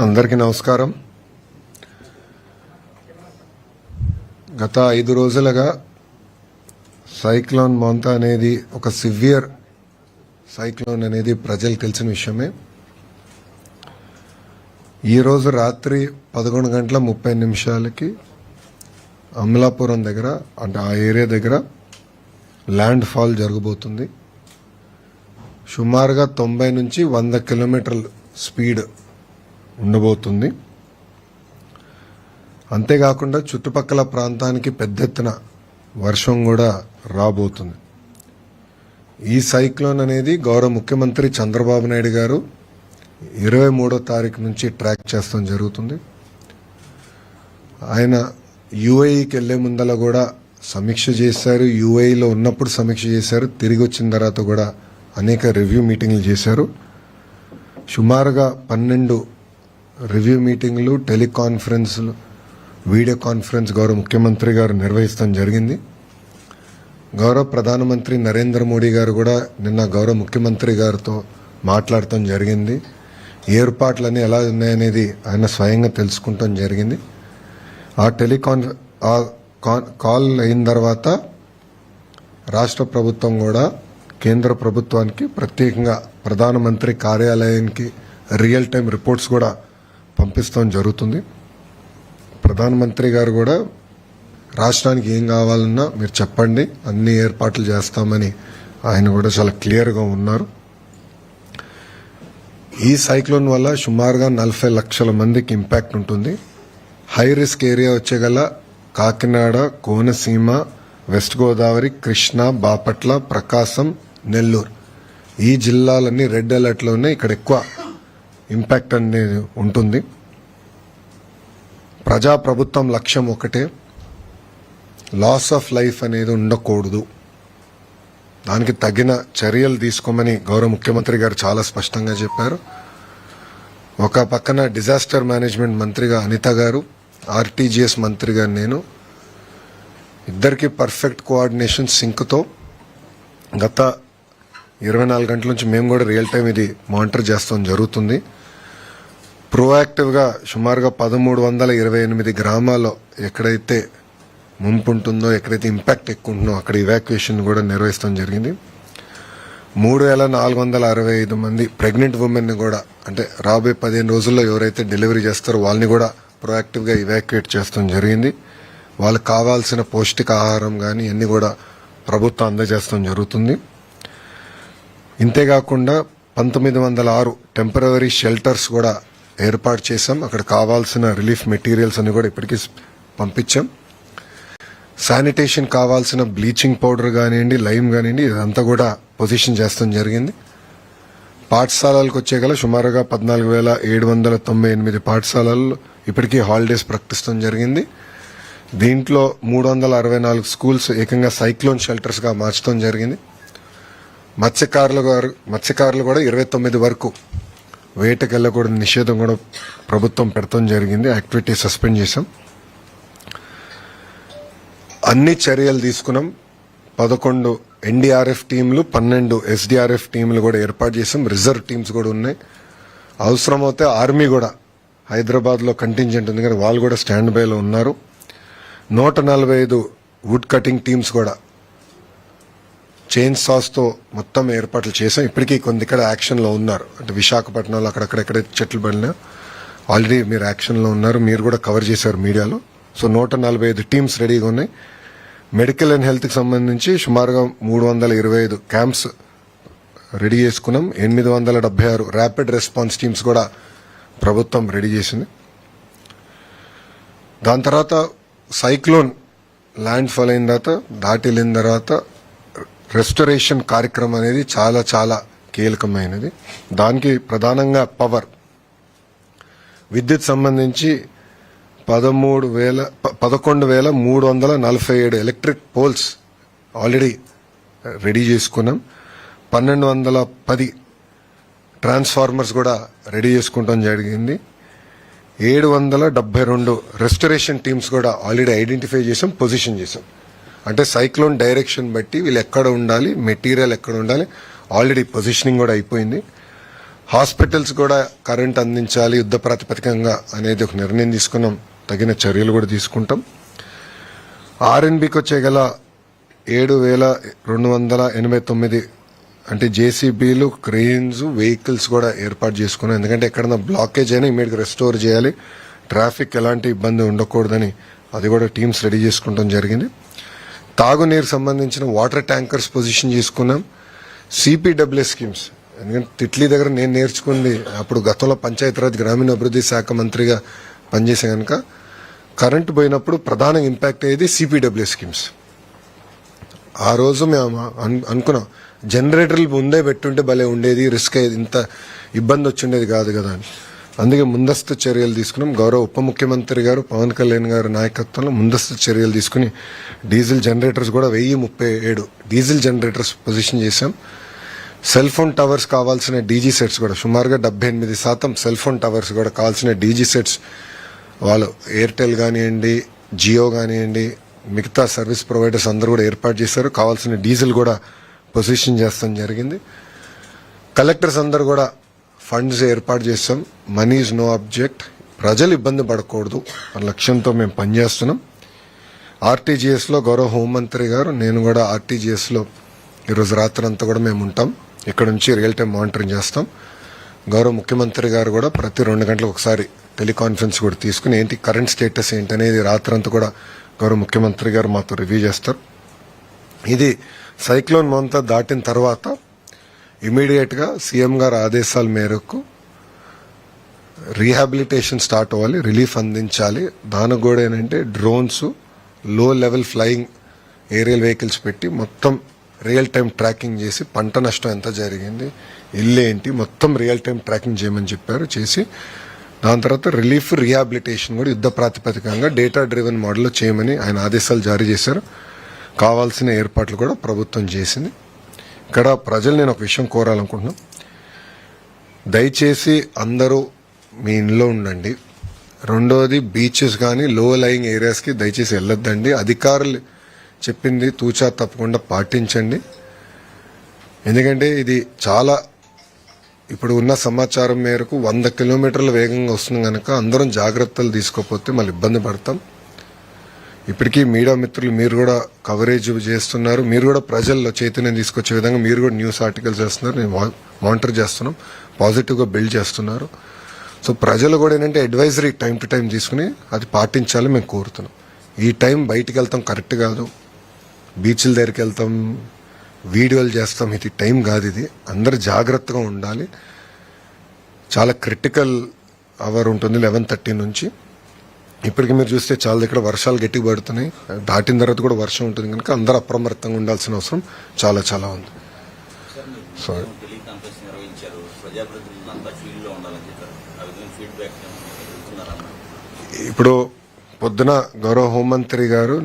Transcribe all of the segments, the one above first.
అందరికీ నమస్కారం. గత 5 రోజులుగా సైక్లోన్ మోంతా అనేది ఒక సివియర్ సైక్లోన్ అనేది ప్రజలకు తెలిసిన విషయమే. ఈరోజు రాత్రి 11:30 అమలాపురం దగ్గర అంటే ఆ ఏరియా దగ్గర ల్యాండ్ ఫాల్ జరగబోతుంది. సుమారుగా 90 నుంచి 100 కిలోమీటర్ల స్పీడ్ ఉండబోతుంది. అంతేకాకుండా చుట్టుపక్కల ప్రాంతానికి పెద్ద ఎత్తున వర్షం కూడా రాబోతుంది. ఈ సైక్లోన్ అనేది గౌరవ ముఖ్యమంత్రి చంద్రబాబు నాయుడు గారు 23వ తారీఖు నుంచి ట్రాక్ చేస్తాం జరుగుతుంది. ఆయన యుఏఈకి వెళ్లే ముందల కూడా సమీక్ష చేశారు. యుఏఈలో ఉన్నప్పుడు సమీక్ష చేశారు. తిరిగి వచ్చిన తర్వాత కూడా అనేక రివ్యూ మీటింగ్లు చేశారు. సుమారుగా 12 రివ్యూ మీటింగ్లు, టెలికాన్ఫరెన్స్లు, వీడియో కాన్ఫరెన్స్ గౌరవ ముఖ్యమంత్రి గారు నిర్వహిస్తాం జరిగింది. గౌరవ ప్రధానమంత్రి నరేంద్ర మోడీ గారు కూడా నిన్న గౌరవ ముఖ్యమంత్రి గారితో మాట్లాడటం జరిగింది. ఏర్పాట్లన్నీ ఎలా ఉన్నాయనేది ఆయన స్వయంగా తెలుసుకుంటాం జరిగింది. ఆ కాల్ అయిన తర్వాత రాష్ట్ర ప్రభుత్వం కూడా కేంద్ర ప్రభుత్వానికి ప్రత్యేకంగా ప్రధానమంత్రి కార్యాలయానికి రియల్ టైం రిపోర్ట్స్ కూడా పంపిస్తాం జరుగుతుంది. ప్రధానమంత్రి గారు కూడా రాష్ట్రానికి ఏం కావాలన్నా మీరు చెప్పండి, అన్ని ఏర్పాట్లు చేస్తామని ఆయన కూడా చాలా క్లియర్గా ఉన్నారు. ఈ సైక్లోన్ వల్ల సుమారుగా 40 లక్షల మందికి ఇంపాక్ట్ ఉంటుంది. హై రిస్క్ ఏరియా వచ్చేగల కాకినాడ, కోనసీమ, వెస్ట్ గోదావరి, కృష్ణా, బాపట్ల, ప్రకాశం, నెల్లూరు ఈ జిల్లాలన్నీ రెడ్ అలర్ట్లోనే ఇక్కడ ఎక్కువ ఇంపాక్ట్ అనేది ఉంటుంది. ప్రజాప్రభుత్వం లక్ష్యం ఒకటే, లాస్ ఆఫ్ లైఫ్ అనేది ఉండకూడదు. దానికి తగిన చర్యలు తీసుకోమని గౌరవ ముఖ్యమంత్రి గారు చాలా స్పష్టంగా చెప్పారు. ఒక పక్కన డిజాస్టర్ మేనేజ్మెంట్ మంత్రిగా అనిత గారు, ఆర్టీజీఎస్ మంత్రిగా నేను, ఇద్దరికి పర్ఫెక్ట్ కోఆర్డినేషన్ సింక్తో గత 24 గంటల నుంచి మేము కూడా రియల్ టైం ఇది మానిటర్ చేస్తాం జరుగుతుంది. ప్రోయాక్టివ్గా సుమారుగా 1328 గ్రామాల్లో ఎక్కడైతే ముంపు ఉంటుందో, ఎక్కడైతే ఇంపాక్ట్ ఎక్కువ ఉంటుందో అక్కడ ఇవాక్యుయేషన్ కూడా నిర్వహిస్తాం జరిగింది. 3465 మంది ప్రెగ్నెంట్ ఉమెన్ని కూడా అంటే రాబోయే 15 రోజుల్లో ఎవరైతే డెలివరీ చేస్తారో వాళ్ళని కూడా ప్రోయాక్టివ్గా ఇవాక్యుయేట్ చేస్తాం జరిగింది. వాళ్ళకి కావాల్సిన పౌష్టికాహారం కానీ అన్ని కూడా ప్రభుత్వం అందజేస్తాం జరుగుతుంది. ఇంతేకాకుండా 1906 టెంపరరీ షెల్టర్స్ కూడా ఏర్పాటు చేశాం. అక్కడ కావాల్సిన రిలీఫ్ మెటీరియల్స్ అన్ని కూడా ఇప్పటికీ పంపించాం. శానిటేషన్ కావాల్సిన బ్లీచింగ్ పౌడర్ కానివ్వండి, లైమ్ కానివ్వండి, ఇదంతా కూడా పొజిషన్ చేస్తాం జరిగింది. పాఠశాలలకు వచ్చేగల సుమారుగా 14,798 పాఠశాలలు ఇప్పటికీ హాలిడేస్ ప్రకటిస్తాం జరిగింది. దీంట్లో 364 స్కూల్స్ ఏకంగా సైక్లోన్ షెల్టర్స్గా మార్చడం జరిగింది. మత్స్యకారులు కూడా 29 వరకు వేటకు వెళ్ళకూడని నిషేధం కూడా ప్రభుత్వం పెడతాం జరిగింది. యాక్టివిటీ సస్పెండ్ చేశాం. అన్ని చర్యలు తీసుకున్నాం. 11 ఎన్డీఆర్ఎఫ్ టీంలు, 12 ఎస్డీఆర్ఎఫ్ టీంలు కూడా ఏర్పాటు చేసాం. రిజర్వ్ టీమ్స్ కూడా ఉన్నాయి. అవసరమైతే ఆర్మీ కూడా హైదరాబాద్లో కంటింజెంట్ ఉంది కానీ వాళ్ళు కూడా స్టాండ్ బైలో ఉన్నారు. 145 వుడ్ కటింగ్ టీమ్స్ కూడా చైన్ సాస్తో మొత్తం ఏర్పాట్లు చేసాం. ఇప్పటికీ కొంత ఇక్కడ యాక్షన్లో ఉన్నారు. అంటే విశాఖపట్నంలో అక్కడెక్కడెక్కడ చెట్లు పడినా ఆల్రెడీ మీరు యాక్షన్లో ఉన్నారు. మీరు కూడా కవర్ చేశారు మీడియాలో. సో 145 టీమ్స్ రెడీగా ఉన్నాయి. మెడికల్ అండ్ హెల్త్కి సంబంధించి సుమారుగా 325 క్యాంప్స్ రెడీ చేసుకున్నాం. 876 ర్యాపిడ్ రెస్పాన్స్ టీమ్స్ కూడా ప్రభుత్వం రెడీ చేసింది. దాని తర్వాత సైక్లోన్ ల్యాండ్ ఫాల్ అయిన తర్వాత దాటిల్లిన తర్వాత రెస్టరేషన్ కార్యక్రమం అనేది చాలా చాలా కీలకమైనది. దానికి ప్రధానంగా పవర్, విద్యుత్ సంబంధించి 11,347 ఎలక్ట్రిక్ పోల్స్ ఆల్రెడీ రెడీ చేసుకున్నాం. 1210 ట్రాన్స్ఫార్మర్స్ కూడా రెడీ చేసుకుంటాం జరిగింది. 772 రెస్టరేషన్ టీమ్స్ కూడా ఆల్రెడీ ఐడెంటిఫై చేసాం, పొజిషన్ చేసాం. అంటే సైక్లోన్ డైరెక్షన్ బట్టి వీళ్ళు ఎక్కడ ఉండాలి, మెటీరియల్ ఎక్కడ ఉండాలి ఆల్రెడీ పొజిషనింగ్ కూడా అయిపోయింది. హాస్పిటల్స్ కూడా కరెంట్ అందించాలి యుద్ధ ప్రాతిపదికంగా అనేది ఒక నిర్ణయం తీసుకున్నాం. తగిన చర్యలు కూడా తీసుకుంటాం. ఆర్ఎన్బికి వచ్చే గల 7,289 అంటే జేసీబీలు, క్రెయిన్స్, వెహికల్స్ కూడా ఏర్పాటు చేసుకున్నాం. ఎందుకంటే ఎక్కడన్నా బ్లాకేజ్ అయినా ఇమీడియట్గా రెస్టోర్ చేయాలి, ట్రాఫిక్ ఎలాంటి ఇబ్బంది ఉండకూడదని అది కూడా టీమ్స్ రెడీ చేసుకుంటాం జరిగింది. తాగునీరు సంబంధించిన వాటర్ ట్యాంకర్స్ పొజిషన్ చేసుకున్నాం. సిపిడబ్ల్యూ స్కీమ్స్, ఎందుకంటే తిట్లీ దగ్గర నేను నేర్చుకుంది అప్పుడు గతంలో పంచాయతీరాజ్ గ్రామీణాభివృద్ధి శాఖ మంత్రిగా పనిచేసే కనుక కరెంటు పోయినప్పుడు ప్రధాన ఇంపాక్ట్ అయ్యేది సిపిడబ్ల్యూ స్కీమ్స్. ఆ రోజు మేము అనుకున్నాం జనరేటర్లు ముందే పెట్టుంటే భలే ఉండేది, రిస్క్ అయ్యేది, ఇంత ఇబ్బంది వచ్చిండేది కాదు కదా అని. అందుకే ముందస్తు చర్యలు తీసుకున్నాం. గౌరవ ఉప ముఖ్యమంత్రి గారు పవన్ కళ్యాణ్ గారి నాయకత్వంలో ముందస్తు చర్యలు తీసుకుని డీజిల్ జనరేటర్స్ కూడా 1037 డీజిల్ జనరేటర్స్ పొజిషన్ చేశాం. సెల్ ఫోన్ టవర్స్ కావాల్సిన డీజీ సెట్స్ కూడా సుమారుగా 78% సెల్ ఫోన్ టవర్స్ కూడా కావాల్సిన డీజీ సెట్స్ వాళ్ళు ఎయిర్టెల్ కానివ్వండి, జియో కానివ్వండి, మిగతా సర్వీస్ ప్రొవైడర్స్ అందరూ కూడా ఏర్పాటు చేశారు. కావాల్సిన డీజిల్ కూడా పొజిషన్ చేస్తాం జరిగింది. కలెక్టర్స్ అందరూ కూడా ఫండ్స్ ఏర్పాటు చేస్తాం. మనీ ఈజ్ నో ఆబ్జెక్ట్, ప్రజలు ఇబ్బంది పడకూడదు అన్న లక్ష్యంతో మేము పనిచేస్తున్నాం. ఆర్టీజీఎస్లో గౌరవ హోంమంత్రి గారు, నేను కూడా ఆర్టీజీఎస్లో ఈరోజు రాత్రి అంతా కూడా మేము ఉంటాం. ఇక్కడ నుంచి రియల్ టైం మానిటరింగ్ చేస్తాం. గౌరవ ముఖ్యమంత్రి గారు కూడా ప్రతి 2 గంటలకు ఒకసారి టెలికాన్ఫరెన్స్ కూడా తీసుకుని ఏంటి కరెంట్ స్టేటస్ ఏంటనేది రాత్రంతా కూడా గౌరవ ముఖ్యమంత్రి గారు మాతో రివ్యూ చేస్తారు. ఇది సైక్లోన్ మోంతా దాటిన తర్వాత ఇమీడియట్గా సీఎం గారి ఆదేశాల మేరకు రీహాబిలిటేషన్ స్టార్ట్ అవ్వాలి, రిలీఫ్ అందించాలి. దానికి కూడా ఏంటంటే డ్రోన్స్, లో లెవెల్ ఫ్లయింగ్ ఏరియల్ వెహికల్స్ పెట్టి మొత్తం రియల్ టైం ట్రాకింగ్ చేసి పంట నష్టం ఎంత జరిగింది, ఇల్లు ఏంటి, మొత్తం రియల్ టైం ట్రాకింగ్ చేయమని చెప్పారు. చేసి దాని తర్వాత రిలీఫ్, రీహాబిలిటేషన్ కూడా యుద్ధ ప్రాతిపదికంగా డేటా డ్రివెన్ మోడల్లో చేయమని ఆయన ఆదేశాలు జారీ చేశారు. కావాల్సిన ఏర్పాట్లు కూడా ప్రభుత్వం చేసింది. ఇక్కడ ప్రజలు నేను ఒక విషయం కోరాలనుకుంటున్నాను. దయచేసి అందరూ మీ ఇంట్లో ఉండండి. రెండోది బీచెస్ కానీ లో లయింగ్ ఏరియాస్కి దయచేసి వెళ్ళొద్దండి. అధికారులు చెప్పింది తూచా తప్పకుండా పాటించండి. ఎందుకంటే ఇది చాలా ఇప్పుడు ఉన్న సమాచారం మేరకు 100 కిలోమీటర్ల వేగంగా వస్తుంది కనుక అందరం జాగ్రత్తలు తీసుకోకపోతే మళ్ళీ ఇబ్బంది పడతాం. ఇప్పటికీ మీడియా మిత్రులు మీరు కూడా కవరేజ్ చేస్తున్నారు, మీరు కూడా ప్రజల్లో చైతన్యం తీసుకొచ్చే విధంగా మీరు కూడా న్యూస్ ఆర్టికల్స్ చేస్తున్నారు, నేను మానిటర్ చేస్తున్నాం, పాజిటివ్గా బిల్డ్ చేస్తున్నారు. సో ప్రజలు కూడా ఏంటంటే అడ్వైజరీ టైం టు టైం తీసుకుని అది పాటించాలి మేము కోరుతున్నాం. ఈ టైం బయటికి వెళ్తాం కరెక్ట్ కాదు, బీచ్ల దగ్గరికి వెళ్తాం, వీడియోలు చేస్తాం, ఇది టైం కాదు. ఇది అందరు జాగ్రత్తగా ఉండాలి. చాలా క్రిటికల్ అవర్ ఉంటుంది 11:30 నుంచి. ఇప్పటికి మీరు చూస్తే చాలా దగ్గర వర్షాలు గట్టిగా పడుతున్నాయి, దాటిన తర్వాత కూడా వర్షం ఉంటుంది కనుక అందరూ అప్రమత్తంగా ఉండాల్సిన అవసరం చాలా చాలా ఉంది. సో ఇప్పుడు పొద్దున గౌరవ హోంమంత్రి గారు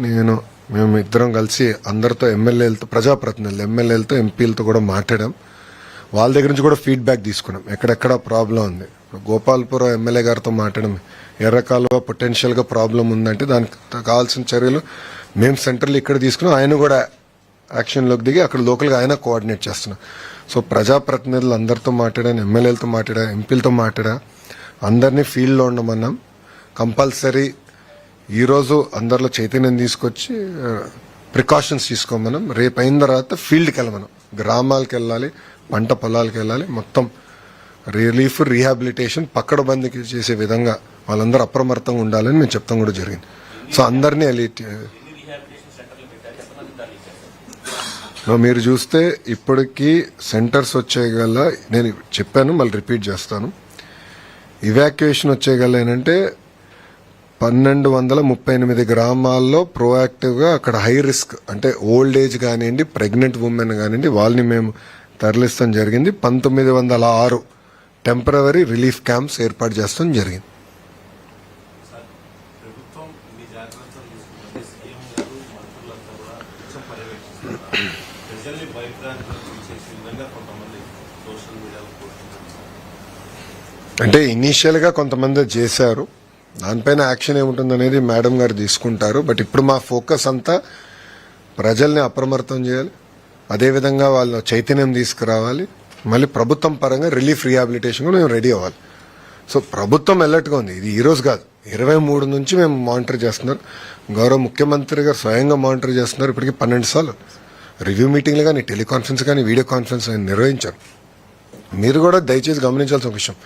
మేము ఇద్దరం కలిసి అందరితో ఎమ్మెల్యేలతో, ప్రజాప్రతినిధులు, ఎమ్మెల్యేలతో, ఎంపీలతో కూడా మాట్లాడాం. వాళ్ళ దగ్గర నుంచి కూడా ఫీడ్బ్యాక్ తీసుకున్నాం ఎక్కడెక్కడ ప్రాబ్లం ఉంది. గోపాల్పురం ఎమ్మెల్యే గారితో మాట్లాడడం, ఎర్రకాలువ పొటెన్షియల్గా ప్రాబ్లం ఉందంటే దానికి కావాల్సిన చర్యలు మేము సెంటర్లో ఇక్కడ తీసుకున్నాం. ఆయన కూడా యాక్షన్లోకి దిగి అక్కడ లోకల్గా ఆయన కోఆర్డినేట్ చేస్తున్నాం. సో ప్రజాప్రతినిధులు అందరితో మాట్లాడాను, ఎమ్మెల్యేలతో మాట్లాడా, ఎంపీలతో మాట్లాడా, అందరినీ ఫీల్డ్లో ఉండమన్నాం. కంపల్సరీ ఈరోజు అందరిలో చైతన్యం తీసుకొచ్చి ప్రికాషన్స్ తీసుకోమన్నాం. రేపు అయిన తర్వాత ఫీల్డ్కి వెళ్ళమన్నాం, గ్రామాలకు వెళ్ళాలి, పంట పొలాలకు వెళ్ళాలి, మొత్తం రిలీఫ్, రీహాబిలిటేషన్ పక్కడబందీకి చేసే విధంగా వాళ్ళందరూ అప్రమత్తంగా ఉండాలని మేము చెప్తాం కూడా జరిగింది. సో అందరినీ మీరు చూస్తే ఇప్పటికీ సెంటర్స్ వచ్చేయగల, నేను చెప్పాను మళ్ళీ రిపీట్ చేస్తాను, ఇవాక్యుయేషన్ వచ్చేయగల ఏంటంటే 1238 గ్రామాల్లో ప్రోయాక్టివ్గా అక్కడ హై రిస్క్ అంటే ఓల్డ్ ఏజ్ కానివ్వండి, ప్రెగ్నెంట్ ఉమెన్ కానివ్వండి, వాళ్ళని మేము తరలిస్తాం జరిగింది. 1906 టెంపరవరీ రిలీఫ్ క్యాంప్స్ ఏర్పాటు చేస్తాం జరిగింది. అంటే ఇనీషియల్ గా కొంతమంది చేశారు, దానిపైన యాక్షన్ ఏముంటుంది అనేది మేడం గారు తీసుకుంటారు. బట్ ఇప్పుడు మా ఫోకస్ అంతా ప్రజల్ని అప్రమత్తం చేయాలి, అదేవిధంగా వాళ్ళ చైతన్యం తీసుకురావాలి, మళ్ళీ ప్రభుత్వం పరంగా రిలీఫ్ రీహాబిలిటేషన్ కూడా మేము రెడీ అవ్వాలి. సో ప్రభుత్వం అలర్ట్గా ఉంది. ఇది ఈ రోజు కాదు, 23 నుంచి మేము మానిటర్ చేస్తున్నారు. గౌరవ ముఖ్యమంత్రి గారు స్వయంగా మానిటర్ చేస్తున్నారు. ఇప్పటికీ 12 సార్లు రివ్యూ మీటింగ్లు కానీ, టెలికాన్ఫరెన్స్ కానీ, వీడియో కాన్ఫరెన్స్ నిర్వహించారు. మీరు కూడా దయచేసి గమనించాల్సిన విషయం,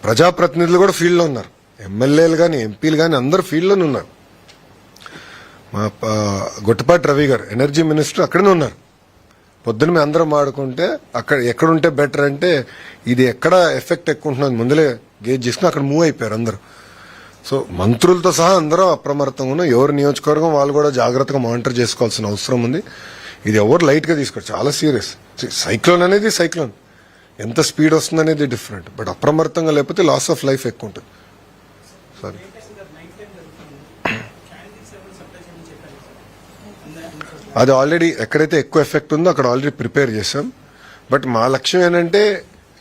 ప్రజాప్రతినిధులు కూడా ఫీల్డ్లో ఉన్నారు. ఎమ్మెల్యేలు కానీ, ఎంపీలు కానీ అందరూ ఫీల్డ్లోనే ఉన్నారు. మా గొట్టపాటి రవి గారు ఎనర్జీ మినిస్టర్ అక్కడనే ఉన్నారు. పొద్దున మేము అందరం ఆడుకుంటే అక్కడ ఎక్కడుంటే బెటర్ అంటే ఇది ఎక్కడ ఎఫెక్ట్ ఎక్కువ ఉంటున్నది ముందులే గేజ్ చేసుకుని అక్కడ మూవ్ అయిపోయారు అందరూ. సో మంత్రులతో సహా అందరూ అప్రమత్తంగా ఉన్నారు. ఎవరి నియోజకవర్గం వాళ్ళు కూడా జాగ్రత్తగా మానిటర్ చేసుకోవాల్సిన అవసరం ఉంది. ఇది ఎవరు లైట్గా తీసుకోరు, చాలా సీరియస్. సైక్లోన్ అనేది సైక్లోన్, ఎంత స్పీడ్ వస్తుంది అనేది డిఫరెంట్. బట్ అప్రమత్తంగా లేకపోతే లాస్ ఆఫ్ లైఫ్ ఎక్కువ ఉంటుంది. సారీ, అది ఆల్రెడీ ఎక్కడైతే ఎక్కువ ఎఫెక్ట్ ఉందో అక్కడ ఆల్రెడీ ప్రిపేర్ చేసాం. బట్ మా లక్ష్యం ఏంటంటే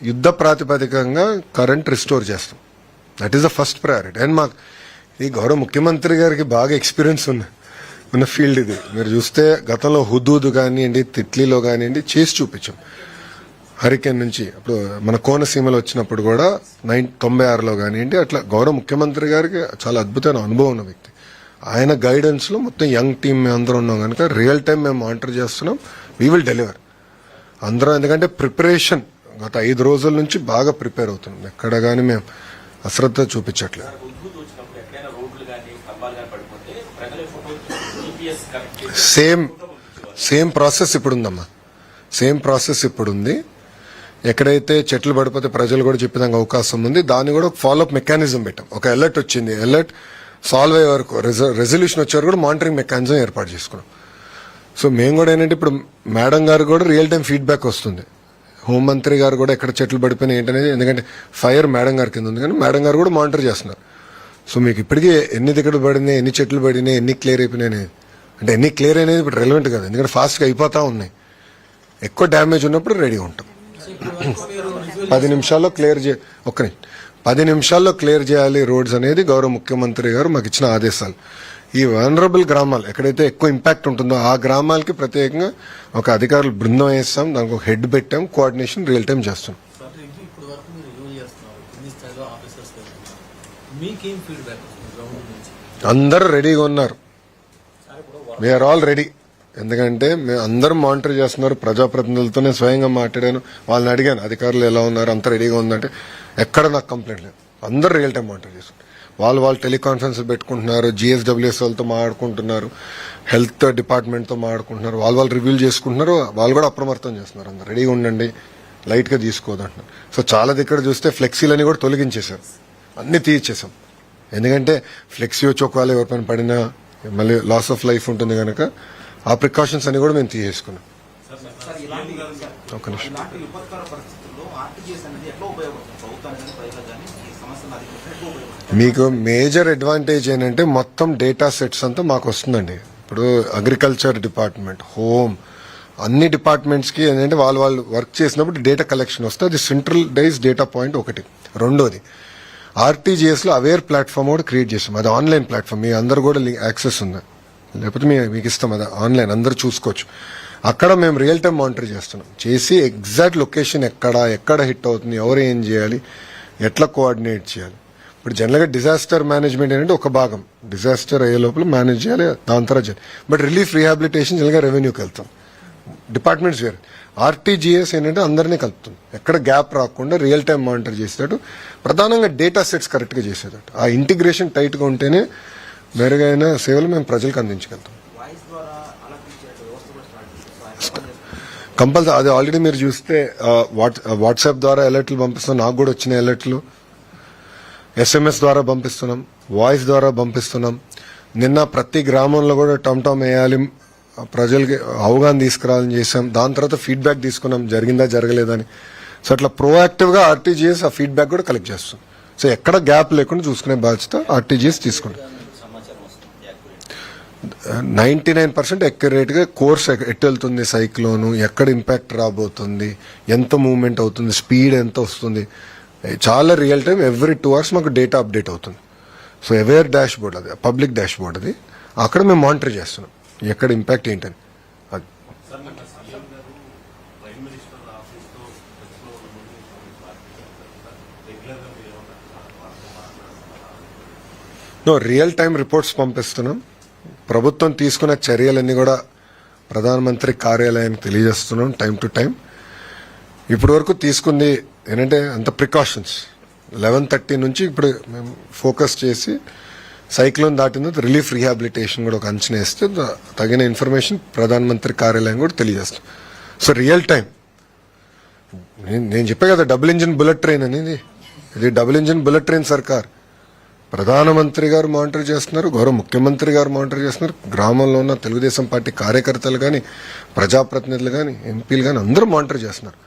యుద్ధ ప్రాతిపదికంగా కరెంట్ రిస్టోర్ చేస్తాం. That is the first priority. And మాకు ఈ గౌరవ ముఖ్యమంత్రి గారికి బాగా ఎక్స్పీరియన్స్ ఉన్న ఫీల్డ్ ఇది. మీరు చూస్తే గతంలో హుదూద్ కానివ్వండి, తిట్లీలో కానివ్వండి చేసి చూపించాం. హరికేన్ నుంచి అప్పుడు మన కోనసీమలో వచ్చినప్పుడు కూడా 96లో కానివ్వండి, అట్లా గౌరవ ముఖ్యమంత్రి గారికి చాలా అద్భుతమైన అనుభవం ఉన్న వ్యక్తి. ఆయన గైడెన్స్ లో మొత్తం యంగ్ టీమ్ మేము అందరం ఉన్నాం కనుక రియల్ టైం మేము మానిటర్ చేస్తున్నాం. వీ విల్ డెలివర్ అందరం. ఎందుకంటే ప్రిపరేషన్ గత 5 రోజుల నుంచి బాగా ప్రిపేర్ అవుతున్నాం. ఎక్కడ కానీ మేము అశ్రద్ధ చూపించట్లేదు. సేమ్ ప్రాసెస్ ఇప్పుడు ఉందమ్మా. సేమ్ ప్రాసెస్ ఇప్పుడు ఉంది. ఎక్కడైతే చెట్లు పడిపోతే ప్రజలు కూడా చెప్పేదానికి అవకాశం ఉంది. దాన్ని కూడా ఫాలోఅప్ మెకానిజం పెట్టాం. ఒక అలర్ట్ వచ్చింది, అలర్ట్ సాల్వ్ అయ్యే వరకు రెజల్యూషన్ వచ్చే వరకు కూడా మానిటరింగ్ మెకానిజం ఏర్పాటు చేసుకున్నాం. సో మేము కూడా ఏంటంటే ఇప్పుడు మేడం గారు కూడా రియల్ టైం ఫీడ్బ్యాక్ వస్తుంది. హోంమంత్రి గారు కూడా ఎక్కడ చెట్లు పడిపోయినాయి ఏంటనేది, ఎందుకంటే ఫైర్ మేడం గారి కింద ఉంది కానీ మేడం గారు కూడా మానిటర్ చేస్తున్నారు. సో మీకు ఇప్పటికీ ఎన్ని దిక్కలు పడినాయి, ఎన్ని చెట్లు పడినాయి, ఎన్ని క్లియర్ అయిపోయినాయి అంటే ఎన్ని క్లియర్ అనేది ఇప్పుడు రెలవెంట్ కదా, ఎందుకంటే ఫాస్ట్గా అయిపోతా ఉన్నాయి. ఎక్కువ డ్యామేజ్ ఉన్నప్పుడు రెడీగా ఉంటాం. 10 నిమిషాల్లో క్లియర్ 10 నిమిషాల్లో క్లియర్ చేయాలి రోడ్స్ అనేది గౌరవ ముఖ్యమంత్రి గారు మాకు ఇచ్చిన ఆదేశాలు. ఈ వనరబుల్ గ్రామాలు ఎక్కడైతే ఎక్కువ ఇంపాక్ట్ ఉంటుందో ఆ గ్రామాలకి ప్రత్యేకంగా ఒక అధికారులు బృందం వేస్తాం, దానికి ఒక హెడ్ పెట్టాం, కోఆర్డినేషన్ రియల్ టైం చేస్తాం. అందరూ రెడీగా ఉన్నారు. We are all ready. ఎందుకంటే మేము అందరం మానిటర్ చేస్తున్నారు. ప్రజాప్రతినిధులతో నేను స్వయంగా మాట్లాడాను, వాళ్ళని అడిగాను అధికారులు ఎలా ఉన్నారు, అంత రెడీగా ఉందంటే ఎక్కడ నాకు కంప్లైంట్ లేదు. అందరూ రియల్ టైం మానిటర్ చేస్తున్నారు. వాళ్ళు టెలికాన్ఫరెన్స్ పెట్టుకుంటున్నారు, GSWS వాళ్ళతో మాట్లాడుకుంటున్నారు, హెల్త్ డిపార్ట్మెంట్తో మాట్లాడుకుంటున్నారు, వాళ్ళు రివ్యూ చేసుకుంటున్నారు. వాళ్ళు కూడా అప్రమత్తం చేస్తున్నారు. అందరు రెడీగా ఉండండి, లైట్గా తీసుకోదంటున్నారు. సో చాలా దగ్గర చూస్తే ఫ్లెక్సీలని కూడా తొలగించేశారు, అన్ని తీయించేసాం. ఎందుకంటే ఫ్లెక్సీ వచ్చి ఒకవేళ ఎవరిపైన పడినా మళ్ళీ లాస్ ఆఫ్ లైఫ్ ఉంటుంది కనుక ఆ ప్రికాషన్స్ అన్ని కూడా మేము తీసేసుకున్నాం. ఒక నిమిషం. మీకు మేజర్ అడ్వాంటేజ్ ఏంటంటే మొత్తం డేటా సెట్స్ అంతా మాకు వస్తుందండి. ఇప్పుడు అగ్రికల్చర్ డిపార్ట్మెంట్, హోమ్, అన్ని డిపార్ట్మెంట్స్ కి ఏంటంటే వాళ్ళు వర్క్ చేసినప్పుడు డేటా కలెక్షన్ వస్తే అది సెంట్రలైజ్ డేటా పాయింట్ ఒకటి. రెండోది RTGS లో అవేర్ ప్లాట్ఫామ్ కూడా క్రియేట్ చేసాం. అది ఆన్లైన్ ప్లాట్ఫామ్, మీ అందరు కూడా యాక్సెస్ ఉంది, లేకపోతే మీకు ఇస్తాం. అది ఆన్లైన్ అందరు చూసుకోవచ్చు. అక్కడ మేము రియల్ టైం మానిటర్ చేస్తున్నాం. చేసి ఎగ్జాక్ట్ లొకేషన్ ఎక్కడ హిట్ అవుతుంది, ఎవరు ఏం చేయాలి, ఎట్లా కోఆర్డినేట్ చేయాలి. ఇప్పుడు జనరల్గా డిజాస్టర్ మేనేజ్మెంట్ ఏంటంటే ఒక భాగం, డిజాస్టర్ అయ్యే లోపల మేనేజ్ చేయాలి, దాని తర్వాత చేయాలి. బట్ రిలీఫ్ రీహాబిలిటేషన్ జనరల్గా రెవెన్యూకి వెళ్తాం, డిపార్ట్మెంట్స్ వేరే. RTGS ఏంటంటే అందరినీ కలుపుతుంది, ఎక్కడ గ్యాప్ రాకుండా రియల్ టైం మానిటర్ చేసేటట్టు, ప్రధానంగా డేటా సెట్స్ కరెక్ట్గా చేసేటట్టు. ఆ ఇంటిగ్రేషన్ టైట్గా ఉంటేనే మెరుగైన సేవలు మేము ప్రజలకు అందించగలుగుతాం. కంపల్సరీ అది ఆల్రెడీ మీరు చూస్తే వాట్సాప్ ద్వారా అలర్ట్లు పంపిస్తున్నాం. నాకు కూడా వచ్చిన అలర్ట్లు SMS ద్వారా పంపిస్తున్నాం, వాయిస్ ద్వారా పంపిస్తున్నాం. నిన్న ప్రతి గ్రామంలో కూడా టమ్ వేయాలి, ప్రజలకి అవగాహన తీసుకురావాలని చేసాం. దాని తర్వాత ఫీడ్బ్యాక్ తీసుకున్నాం, జరిగిందా జరగలేదని. సో అట్లా ప్రోయాక్టివ్గా RTGS ఆ ఫీడ్బ్యాక్ కూడా కలెక్ట్ చేస్తుంది. సో ఎక్కడ గ్యాప్ లేకుండా చూసుకునే బాధ్యత RTGS తీసుకుంటాం. 99% అక్యురేట్ గా కోర్స్ ఎట్టు వెళ్తుంది, సైక్లోను ఎక్కడ ఇంపాక్ట్ రాబోతుంది, ఎంత మూవ్మెంట్ అవుతుంది, స్పీడ్ ఎంత వస్తుంది, చాలా రియల్ టైం ఎవ్రీ 2 hours మాకు డేటా అప్డేట్ అవుతుంది. సో అవేర్ డాష్ బోర్డ్, అది పబ్లిక్ డాష్ బోర్డ్, అది అక్కడ మేము మానిటర్ చేస్తున్నాం ఎక్కడ ఇంపాక్ట్ ఏంటని. అది రియల్ టైం రిపోర్ట్స్ పంపిస్తున్నాం. ప్రభుత్వం తీసుకున్న చర్యలన్నీ కూడా ప్రధానమంత్రి కార్యాలయానికి తెలియజేస్తున్నాం టైం టు టైం. ఇప్పటి వరకు తీసుకుంది ఏంటంటే అంత ప్రికాషన్స్. 11:30 నుంచి ఇప్పుడు మేము ఫోకస్ చేసి సైక్లోన్ దాటిన రిలీఫ్ రీహాబిలిటేషన్ కూడా ఒక అంచనా వేస్తే తగిన ఇన్ఫర్మేషన్ ప్రధానమంత్రి కార్యాలయం కూడా తెలియజేస్తాం. సో రియల్ టైం నేను చెప్పే కదా డబుల్ ఇంజిన్ బుల్లెట్ ట్రైన్ అనేది. ఇది డబుల్ ఇంజిన్ బుల్లెట్ ట్రైన్ సర్కార్. ప్రధానమంత్రి గారు మానిటర్ చేస్తున్నారు, గౌరవ ముఖ్యమంత్రి గారు మానిటర్ చేస్తున్నారు, గ్రామంలో ఉన్న తెలుగుదేశం పార్టీ కార్యకర్తలు కానీ ప్రజాప్రతినిధులు కానీ ఎంపీలు కానీ అందరూ మానిటర్ చేస్తున్నారు.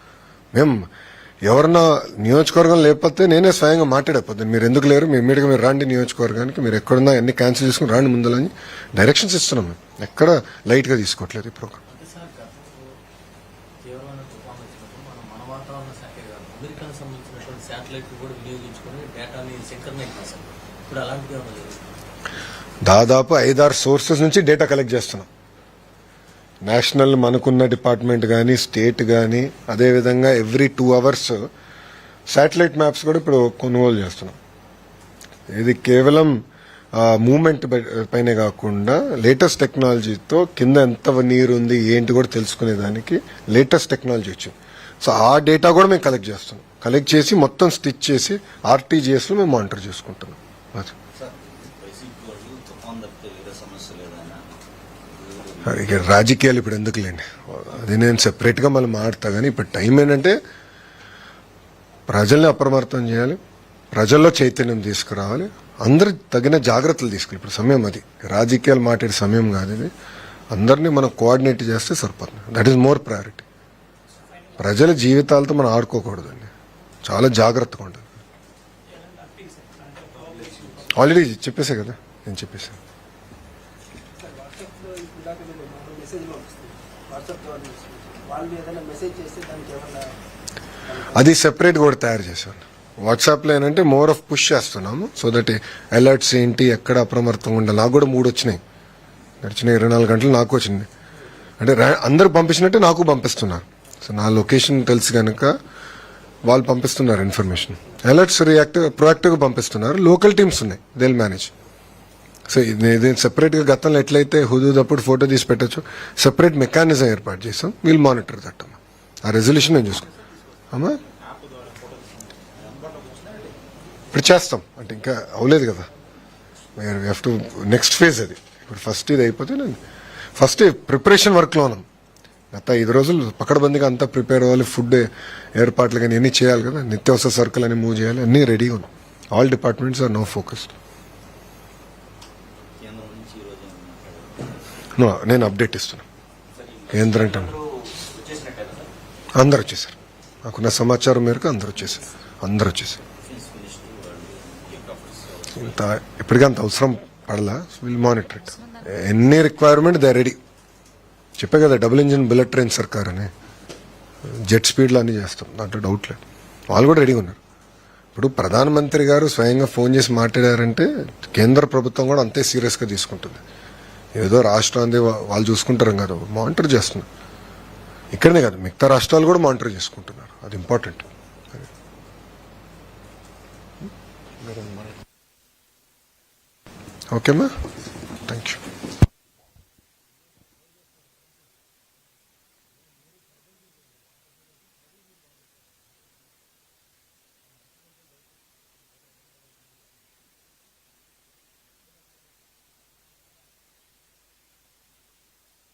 మేము ఎవరన్నా నియోజకవర్గం లేకపోతే నేనే స్వయంగా మాట్లాడకపోతే మీరు ఎందుకు లేరు, మీ ఇమ్మీడియట్గా మీరు రాండి నియోజకవర్గానికి, మీరు ఎక్కడున్నా అన్ని క్యాన్సిల్ చేసుకుని రాండి ముందులని డైరెక్షన్స్ ఇస్తున్నాం. మేము ఎక్కడ లైట్గా తీసుకోవట్లేదు ఈ ప్రోగ్రామ్. దాదాపు 5-6 సోర్సెస్ నుంచి డేటా కలెక్ట్ చేస్తున్నాం. నేషనల్ మనకున్న డిపార్ట్మెంట్ కానీ స్టేట్ కానీ, అదేవిధంగా ఎవ్రీ 2 hours శాటిలైట్ మ్యాప్స్ కూడా ఇప్పుడు కొనుగోలు చేస్తున్నాం. ఇది కేవలం మూవ్మెంట్ పైనే కాకుండా లేటెస్ట్ టెక్నాలజీతో కింద ఎంత నీరు ఉంది ఏంటి కూడా తెలుసుకునేదానికి లేటెస్ట్ టెక్నాలజీ వచ్చింది. సో ఆ డేటా కూడా మేము కలెక్ట్ చేస్తున్నాం. కలెక్ట్ చేసి మొత్తం స్టిచ్ చేసి ఆర్టీజీఎస్లో మేము మానిటర్ చేసుకుంటున్నాం. ఇక రాజకీయాలు ఇప్పుడు ఎందుకు లేండి, అది నేను సెపరేట్గా మళ్ళీ మాట్లాడతా. కానీ ఇప్పుడు టైం ఏంటంటే ప్రజల్ని అప్రమత్తం చేయాలి, ప్రజల్లో చైతన్యం తీసుకురావాలి, అందరు తగిన జాగ్రత్తలు తీసుకోవాలి. ఇప్పుడు సమయం అది, రాజకీయాలు మాట్లాడే సమయం కాదు ఇది. అందరినీ మనం కోఆర్డినేట్ చేస్తే సరిపోతుంది. That is more priority. ప్రజల జీవితాలతో మనం ఆడుకోకూడదండి, చాలా జాగ్రత్తగా ఉండాలి. ఆల్రెడీ చెప్పేసా కదా, నేను చెప్పేసాను. అది సెపరేట్ కూడా తయారు చేశాను. వాట్సాప్లో ఏంటంటే మోర్ ఆఫ్ పుష్ చేస్తున్నాము. సో దట్ అలర్ట్స్ ఏంటి, ఎక్కడ అప్రమత్తంగా ఉండాలి. నాకు కూడా 3 వచ్చినాయి, గడిచిన 24 గంటలు నాకు వచ్చింది. అంటే అందరు పంపించినట్టే నాకు పంపిస్తున్నారు. సో నా లొకేషన్ తెలుసు కనుక వాళ్ళు పంపిస్తున్నారు ఇన్ఫర్మేషన్. అలర్ట్స్ ప్రొయాక్టివ్గా పంపిస్తున్నారు. లోకల్ టీమ్స్ ఉన్నాయి, దే విల్ మేనేజ్. సో ఇది సెపరేట్గా గతంలో ఎట్లయితే హుదూదప్పుడు ఫోటో తీసి పెట్టచ్చు, సెపరేట్ మెకానిజం ఏర్పాటు చేస్తాం. వీల్ మానిటర్ దట్ అమ్మా. ఆ రెజల్యూషన్ నేను చూసుకో అమ్మా. ఇప్పుడు చేస్తాం అంటే ఇంకా అవ్వలేదు కదా, హ్యావ్ టు నెక్స్ట్ ఫేజ్ అది. ఇప్పుడు ఫస్ట్ ఇది అయిపోతే నేను ఫస్ట్ ప్రిపరేషన్ వర్క్లో ఉన్నాం. గత 5 రోజులు పకడ్బందీగా అంతా ప్రిపేర్ అవ్వాలి. ఫుడ్ ఏర్పాట్లు కానీ అన్నీ చేయాలి కదా, నిత్యావసర సరుకులు అని మూవ్ చేయాలి, అన్నీ రెడీగా ఉన్నాం. All departments are no focused. నేను అప్డేట్ ఇస్తున్నా. కేంద్రం అంటే అందరు వచ్చేసారు, నాకున్న సమాచారం మేరకు అందరు వచ్చేసారు. ఇంత ఇప్పటికీ అంత అవసరం పడలా. Will monitor it. ఎన్ని రిక్వైర్మెంట్ దే రెడీ. చెప్పే కదా డబుల్ ఇంజిన్ బుల్లెట్ ట్రైన్ సర్కార్ అని, జెట్ స్పీడ్లో అన్నీ చేస్తాం, దాంట్లో డౌట్ లేదు. వాళ్ళు కూడా రెడీగా ఉన్నారు. ఇప్పుడు ప్రధానమంత్రి గారు స్వయంగా ఫోన్ చేసి మాట్లాడారంటే కేంద్ర ప్రభుత్వం కూడా అంతే సీరియస్గా తీసుకుంటుంది. ఏదో రాష్ట్రాన్ని వాళ్ళు చూసుకుంటారు కదా, మానిటర్ చేస్తున్నారు. ఇక్కడనే కాదు, మిగతా రాష్ట్రాలు కూడా మానిటర్ చేసుకుంటున్నారు. అది ఇంపార్టెంట్. ఓకేమ్మా, thank you.